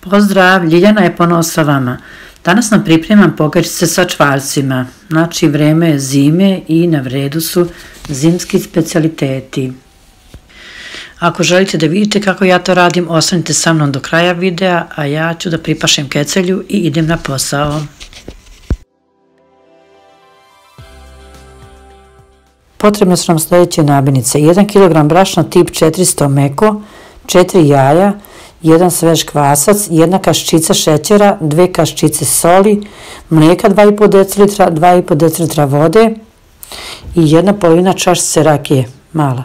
Pozdrav, Ljiljana je ponovo sa vama. Danas nam pripremam pogačice sa čvarcima. Znači, vreme je zime i na redu su zimski specijaliteti. Ako želite da vidite kako ja to radim, ostanite sa mnom do kraja videa, a ja ću da pripašem kecelju i idem na posao. Potrebne su nam sljedeće namirnice: 1 kg brašna tip 400 meko, 4 jaja, 1 svež kvasac, 1 kaščica šećera, 2 kaščice soli, mlijeka 2,5 dl, 2,5 dl vode i 1 polovina čašice rakije, mala.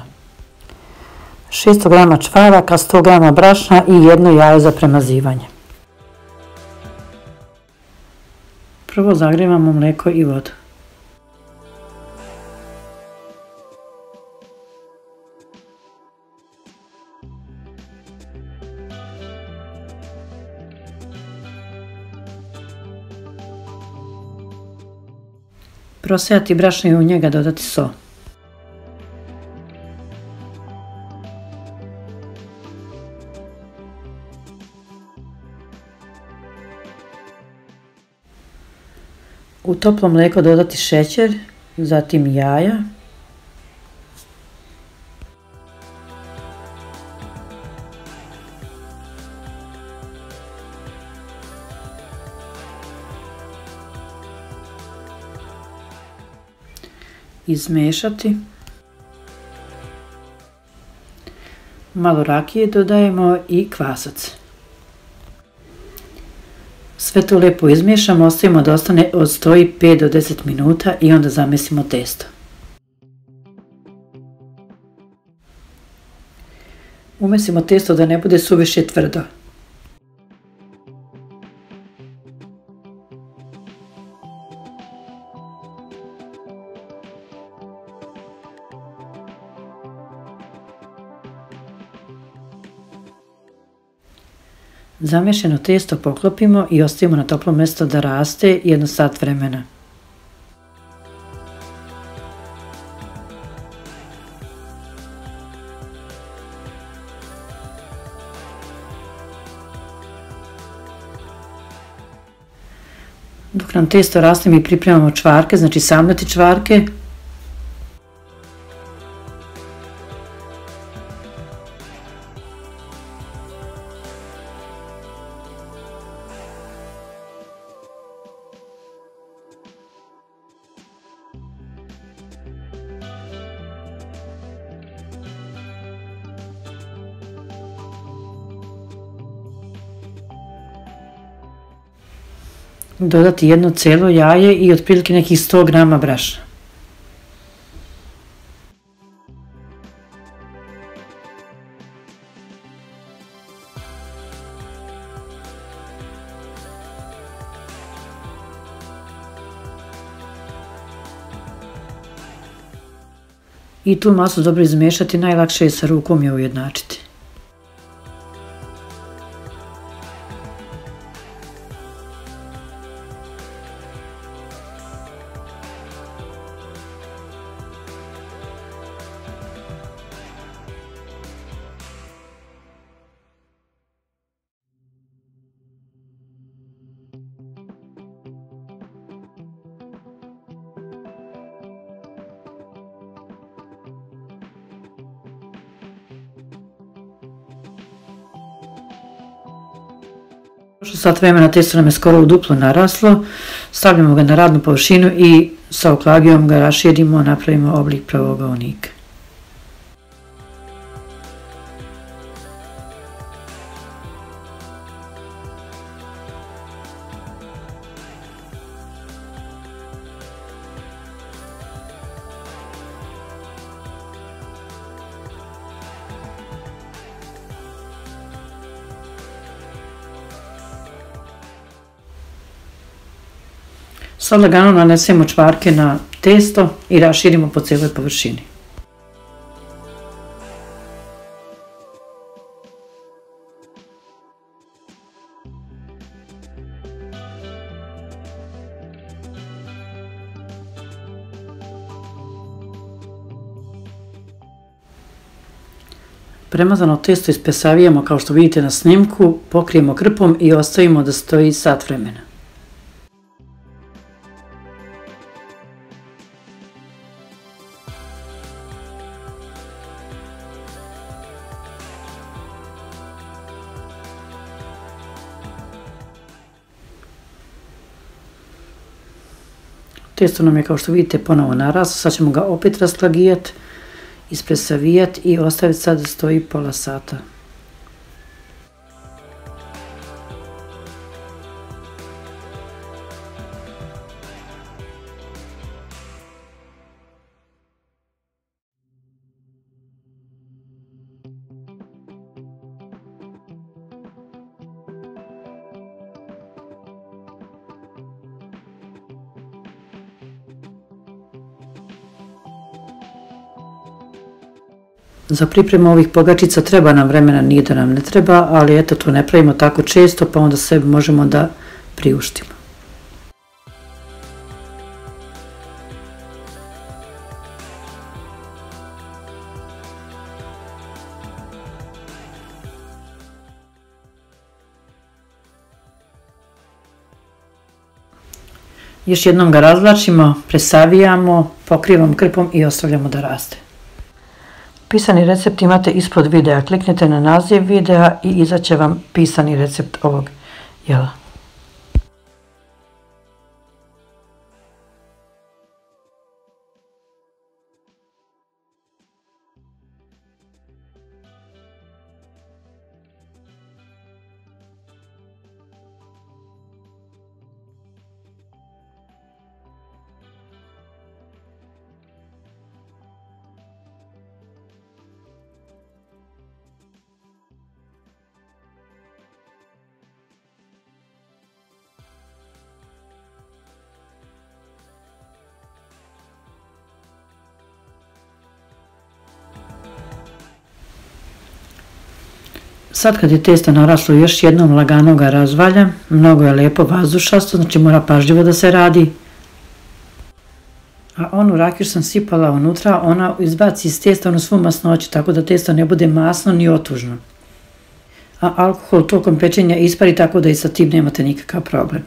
600 g čvaraka, 100 g brašna i 1 jaje za premazivanje. Prvo zagrevamo mlijeko i vodu. Prosejati brašno i u njega dodati so. U toplo mlijeko dodati šećer, zatim jaja. Izmešati. Malo rakije dodajemo i kvasac. Sve to lijepo izmiješamo, ostavimo da ostane od 5 do 10 minuta i onda zamesimo testo. Umesimo testo da ne bude suviše tvrdo. Zamješano testo poklopimo i ostavimo na toplo mjesto da raste 1 sat vremena. Dok nam testo raste mi pripremamo čvarke, znači samljati čvarke. Dodati 1 cijelo jaje i otprilike nekih 100 g brašna. I tu masu dobro izmiješati, najlakše je sa rukom je ujednačiti. Prošlo sat vremena, testo nam je skoro u duplo naraslo, stavljamo ga na radnu površinu i sa oklagijom ga raširimo, napravimo oblik pravougolnika. Sad lagano nanesemo čvarke na testo i raširimo po cijeloj površini. Premazano testo ispesavijemo kao što vidite na snimku, pokrijemo krpom i ostavimo da stoji sat vremena. Testo nam je, kao što vidite, ponovo naraslo, sad ćemo ga opet rastlagijati, ispresavijati i ostaviti sad da stoji pola sata. Za pripremu ovih pogačica treba nam vremena, nije da nam ne treba, ali eto, to ne pravimo tako često, pa onda sebi možemo da priuštimo. Još jednom ga razvlačimo, presavijamo, pokrivamo krpom i ostavljamo da raste. Pisani recept imate ispod videa, kliknite na naziv videa i izaće vam pisani recept ovog jela. Sad kad je testo naraslo, još jednom lagano ga razvaljam, mnogo je lijepo vazdušasto, znači mora pažljivo da se radi. A onu rakiju sam sipala unutra, ona izbaci iz testa onu svu masnoću, tako da testo ne bude masno ni otužno. A alkohol tokom pečenja ispari, tako da i sa tim nemate nikakav problem.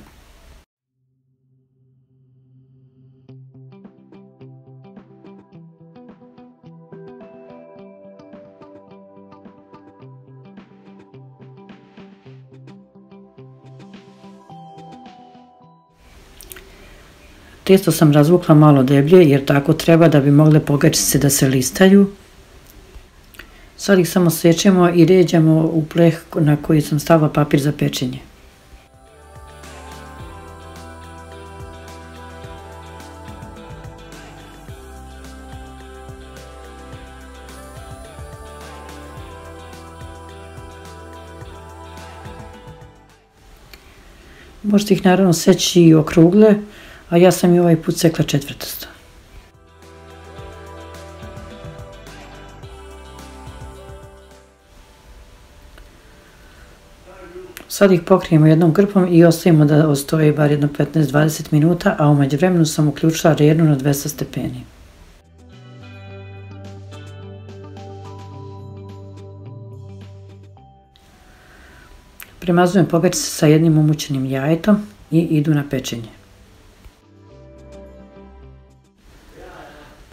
Testo sam razvukla malo deblje jer tako treba da bi mogle pogačice da se listaju. Sad ih samo sečemo i ređamo u pleh na koji sam stavila papir za pečenje. Možete ih naravno seći i okrugle, a ja sam i ovaj put sekla četvrtasto. Sad ih pokrijemo jednom krpom i ostavimo da ostoje bar jedno 15-20 minuta, a u međuvremenu sam uključila rernu na 200 stepeni. Premazujem pogačice sa jednim umućenim jajetom i idu na pečenje.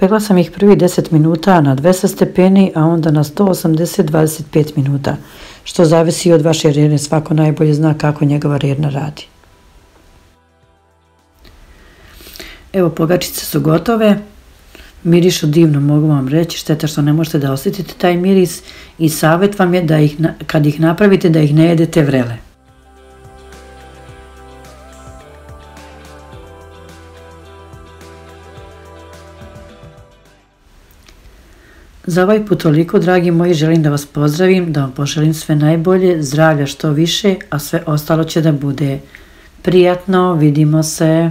Pekla sam ih prvi 10 minuta na 200 stepeni, a onda na 180 25 minuta, što zavisi od vaše rerne, svako najbolje zna kako njegova rerna radi. Evo, pogačice su gotove, mirišu divno, mogu vam reći, šteta što ne možete da osjetite taj miris i savjet vam je da kad ih napravite da ih ne jedete vrele. Za ovaj put toliko, dragi moji, želim da vas pozdravim, da vam poželim sve najbolje, zdravlja što više, a sve ostalo će da bude prijatno. Vidimo se.